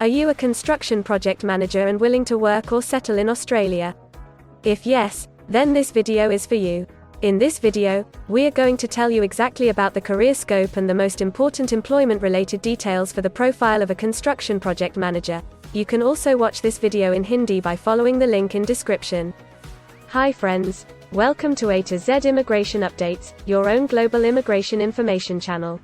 Are you a construction project manager and willing to work or settle in Australia? If yes, then this video is for you. In this video, we are going to tell you exactly about the career scope and the most important employment-related details for the profile of a construction project manager. You can also watch this video in Hindi by following the link in description. Hi friends, welcome to A to Z Immigration Updates, your own global immigration information channel.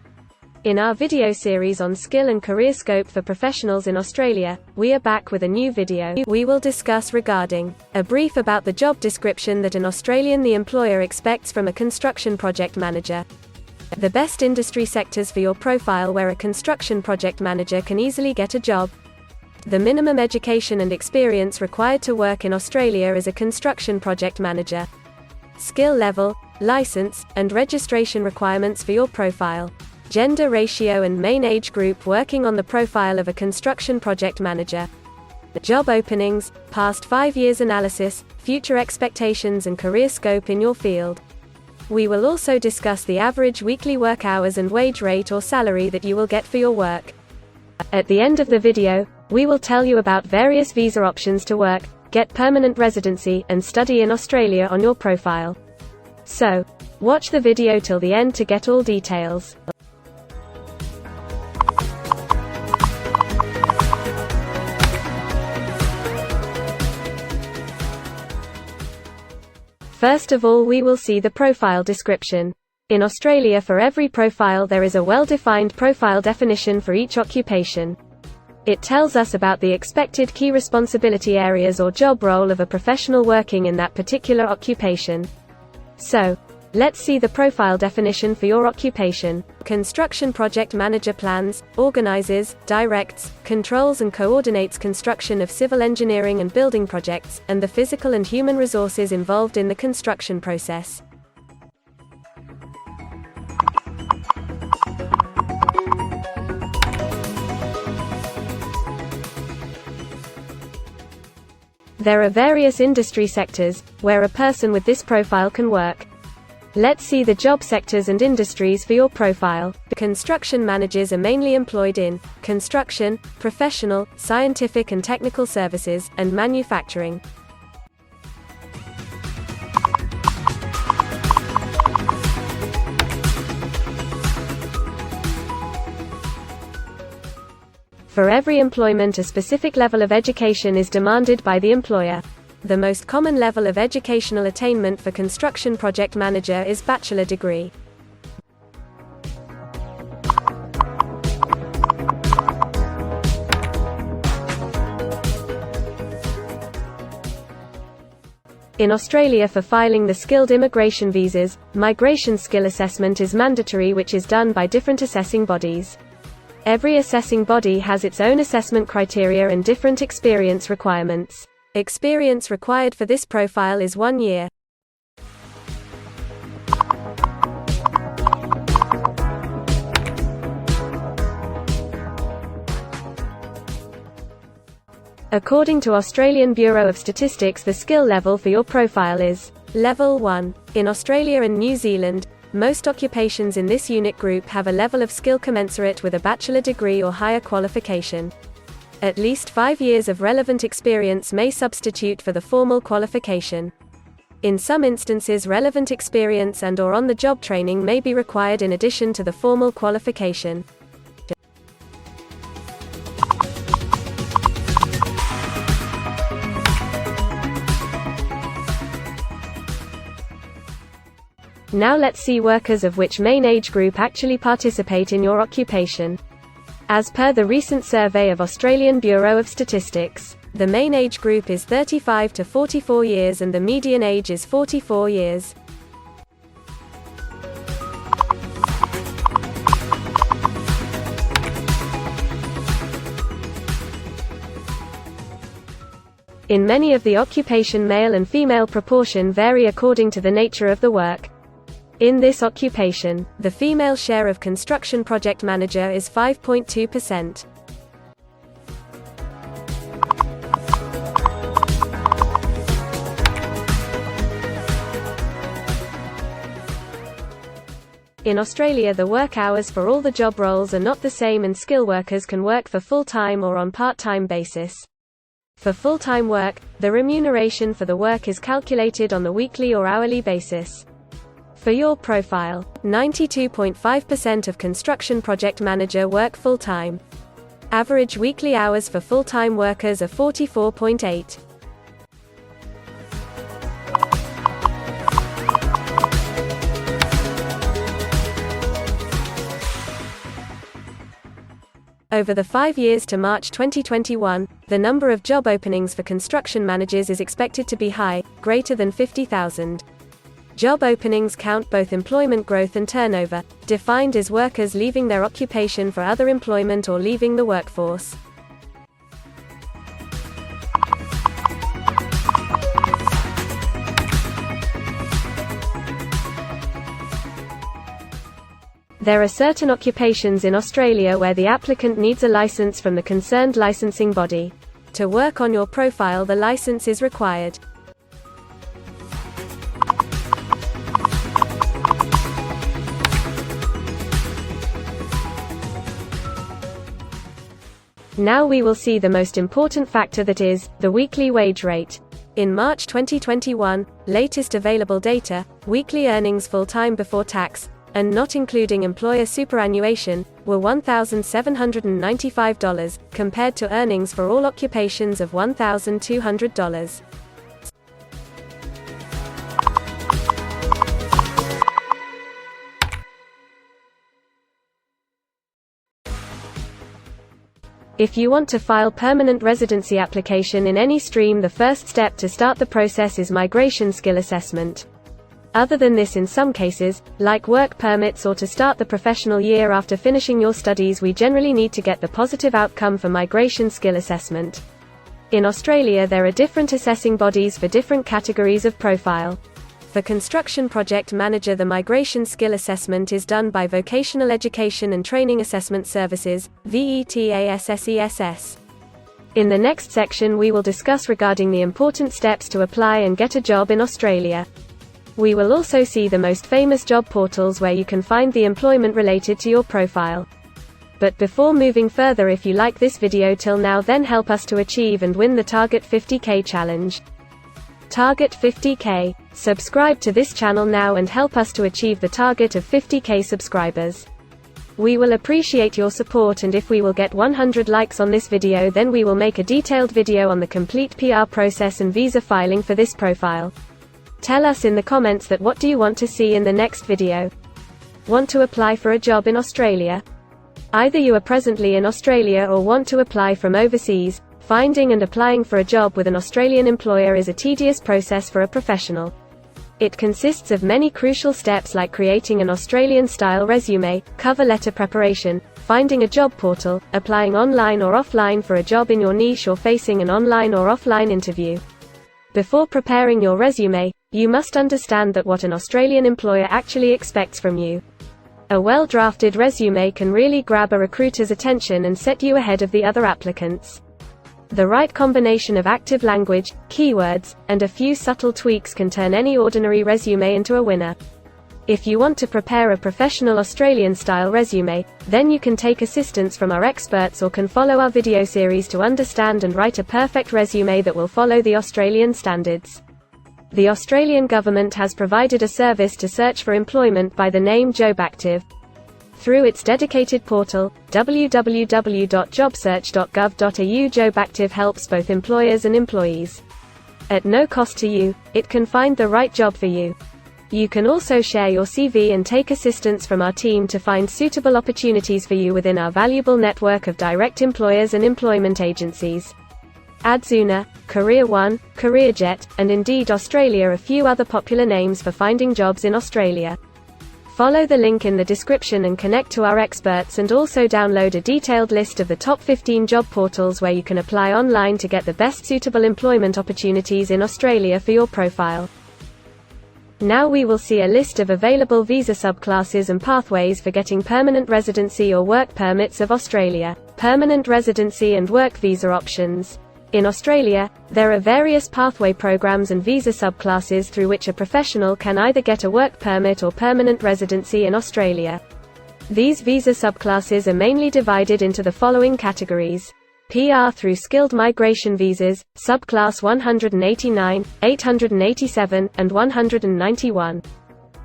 In our video series on skill and career scope for professionals in Australia, we are back with a new video. We will discuss regarding a brief about the job description that an Australian the employer expects from a construction project manager, the best industry sectors for your profile where a construction project manager can easily get a job, the minimum education and experience required to work in Australia as a construction project manager, skill level, license, and registration requirements for your profile, gender ratio and main age group working on the profile of a construction project manager, job openings, past 5 years analysis, future expectations and career scope in your field. We will also discuss the average weekly work hours and wage rate or salary that you will get for your work. At the end of the video, we will tell you about various visa options to work, get permanent residency, and study in Australia on your profile. So, watch the video till the end to get all details. First of all, we will see the profile description. In Australia, for every profile there is a well-defined profile definition for each occupation. It tells us about the expected key responsibility areas or job role of a professional working in that particular occupation. So, let's see the profile definition for your occupation. Construction project manager plans, organises, directs, controls and coordinates construction of civil engineering and building projects, and the physical and human resources involved in the construction process. There are various industry sectors where a person with this profile can work. Let's see the job sectors and industries for your profile. Construction managers are mainly employed in construction, professional, scientific and technical services, and manufacturing. For every employment, a specific level of education is demanded by the employer. The most common level of educational attainment for construction project manager is bachelor degree. In Australia, for filing the skilled immigration visas, migration skill assessment is mandatory, which is done by different assessing bodies. Every assessing body has its own assessment criteria and different experience requirements. Experience required for this profile is 1 year. According to Australian Bureau of Statistics, the skill level for your profile is Level 1. In Australia and New Zealand, most occupations in this unit group have a level of skill commensurate with a bachelor degree or higher qualification. At least 5 years of relevant experience may substitute for the formal qualification. In some instances, relevant experience and/or on-the-job training may be required in addition to the formal qualification. Now let's see workers of which main age group actually participate in your occupation. As per the recent survey of Australian Bureau of Statistics, the main age group is 35 to 44 years and the median age is 44 years. In many of the occupation, male and female proportion vary according to the nature of the work. In this occupation, the female share of construction project manager is 5.2%. In Australia, the work hours for all the job roles are not the same, and skill workers can work for full-time or on part-time basis. For full-time work, the remuneration for the work is calculated on the weekly or hourly basis. For your profile, 92.5% of construction project manager work full-time. Average weekly hours for full-time workers are 44.8. Over the 5 years to March 2021, the number of job openings for construction managers is expected to be high, greater than 50,000. Job openings count both employment growth and turnover, defined as workers leaving their occupation for other employment or leaving the workforce. There are certain occupations in Australia where the applicant needs a license from the concerned licensing body. To work on your profile, the license is required. Now we will see the most important factor, that is, the weekly wage rate. In March 2021, latest available data, weekly earnings full-time before tax, and not including employer superannuation, were $1,795, compared to earnings for all occupations of $1,200. If you want to file permanent residency application in any stream, the first step to start the process is migration skill assessment. Other than this, in some cases, like work permits or to start the professional year after finishing your studies, we generally need to get the positive outcome for migration skill assessment. In Australia, there are different assessing bodies for different categories of profile. For construction project manager, the migration skill assessment is done by Vocational Education and Training Assessment Services, VETASSESS. In the next section, we will discuss regarding the important steps to apply and get a job in Australia. We will also see the most famous job portals where you can find the employment related to your profile. But before moving further, if you like this video till now, then help us to achieve and win the Target 50K challenge. Target 50K. Subscribe to this channel now and help us to achieve the target of 50K subscribers. We will appreciate your support, and if we will get 100 likes on this video, then we will make a detailed video on the complete PR process and visa filing for this profile. Tell us in the comments that what do you want to see in the next video. Want to apply for a job in Australia? Either you are presently in Australia or want to apply from overseas. Finding and applying for a job with an Australian employer is a tedious process for a professional. It consists of many crucial steps like creating an Australian-style resume, cover letter preparation, finding a job portal, applying online or offline for a job in your niche, or facing an online or offline interview. Before preparing your resume, you must understand that what an Australian employer actually expects from you. A well-drafted resume can really grab a recruiter's attention and set you ahead of the other applicants. The right combination of active language, keywords, and a few subtle tweaks can turn any ordinary resume into a winner. If you want to prepare a professional Australian-style resume, then you can take assistance from our experts or can follow our video series to understand and write a perfect resume that will follow the Australian standards. The Australian government has provided a service to search for employment by the name JobActive. Through its dedicated portal, www.jobsearch.gov.au, JobActive helps both employers and employees. At no cost to you, it can find the right job for you. You can also share your CV and take assistance from our team to find suitable opportunities for you within our valuable network of direct employers and employment agencies. Adzuna, Career One, CareerJet, and Indeed Australia are a few other popular names for finding jobs in Australia. Follow the link in the description and connect to our experts, and also download a detailed list of the top 15 job portals where you can apply online to get the best suitable employment opportunities in Australia for your profile. Now we will see a list of available visa subclasses and pathways for getting permanent residency or work permits of Australia. Permanent residency and work visa options. In Australia, there are various pathway programs and visa subclasses through which a professional can either get a work permit or permanent residency in Australia. These visa subclasses are mainly divided into the following categories: PR through skilled migration visas, subclass 189, 887, and 191.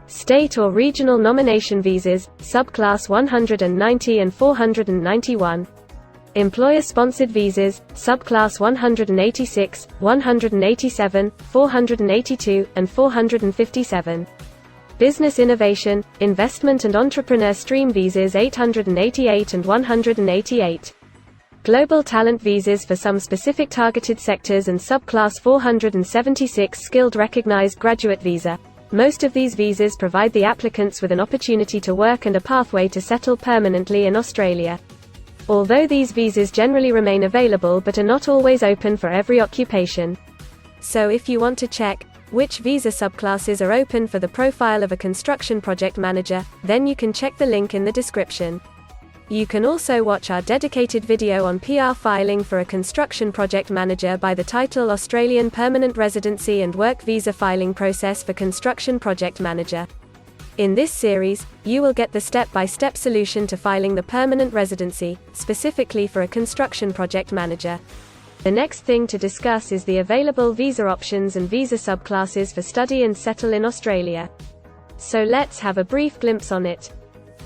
State or regional nomination visas, subclass 190 and 491. Employer-sponsored visas, subclass 186, 187, 482, and 457. Business innovation, investment and entrepreneur stream visas 888 and 188. Global talent visas for some specific targeted sectors and subclass 476 skilled recognized graduate visa. Most of these visas provide the applicants with an opportunity to work and a pathway to settle permanently in Australia. Although these visas generally remain available but are not always open for every occupation. So if you want to check which visa subclasses are open for the profile of a construction project manager, then you can check the link in the description. You can also watch our dedicated video on PR filing for a construction project manager by the title Australian Permanent Residency and Work Visa Filing Process for Construction Project Manager. In this series, you will get the step-by-step solution to filing the permanent residency, specifically for a construction project manager. The next thing to discuss is the available visa options and visa subclasses for study and settle in Australia. So let's have a brief glimpse on it.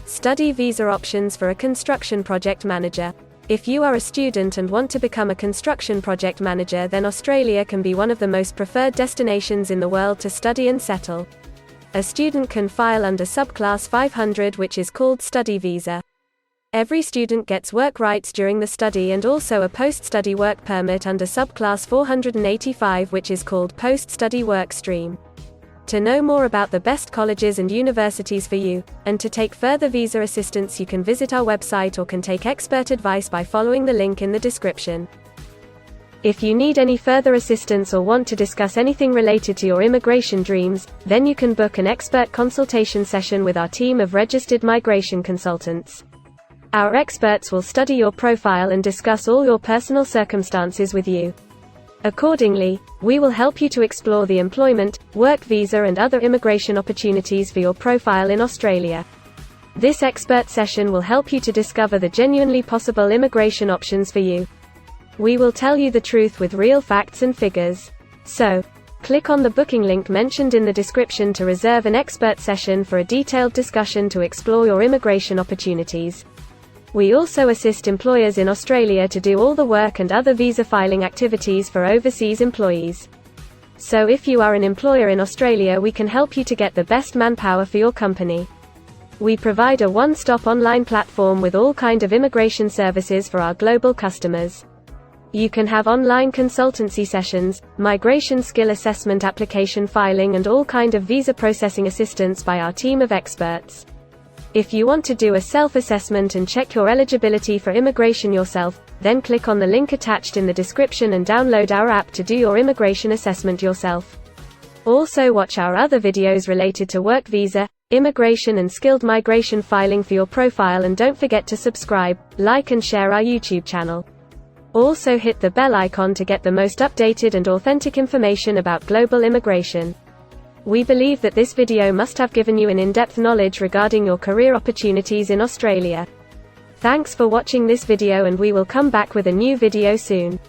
Study visa options for a construction project manager. If you are a student and want to become a construction project manager, then Australia can be one of the most preferred destinations in the world to study and settle. A student can file under subclass 500, which is called study visa. Every student gets work rights during the study and also a post-study work permit under subclass 485, which is called post-study work stream. To know more about the best colleges and universities for you, and to take further visa assistance, you can visit our website or can take expert advice by following the link in the description. If you need any further assistance or want to discuss anything related to your immigration dreams, then you can book an expert consultation session with our team of registered migration consultants. Our experts will study your profile and discuss all your personal circumstances with you. Accordingly, we will help you to explore the employment, work visa and other immigration opportunities for your profile in Australia. This expert session will help you to discover the genuinely possible immigration options for you. We will tell you the truth with real facts and figures. So, click on the booking link mentioned in the description to reserve an expert session for a detailed discussion to explore your immigration opportunities. We also assist employers in Australia to do all the work and other visa filing activities for overseas employees. So if you are an employer in Australia, we can help you to get the best manpower for your company. We provide a one-stop online platform with all kind of immigration services for our global customers. You can have online consultancy sessions, migration skill assessment, application filing and all kind of visa processing assistance by our team of experts. If you want to do a self-assessment and check your eligibility for immigration yourself, then click on the link attached in the description and download our app to do your immigration assessment yourself. Also watch our other videos related to work visa, immigration and skilled migration filing for your profile, and don't forget to subscribe, like and share our YouTube channel. Also hit the bell icon to get the most updated and authentic information about global immigration. We believe that this video must have given you an in-depth knowledge regarding your career opportunities in Australia. Thanks for watching this video, and we will come back with a new video soon.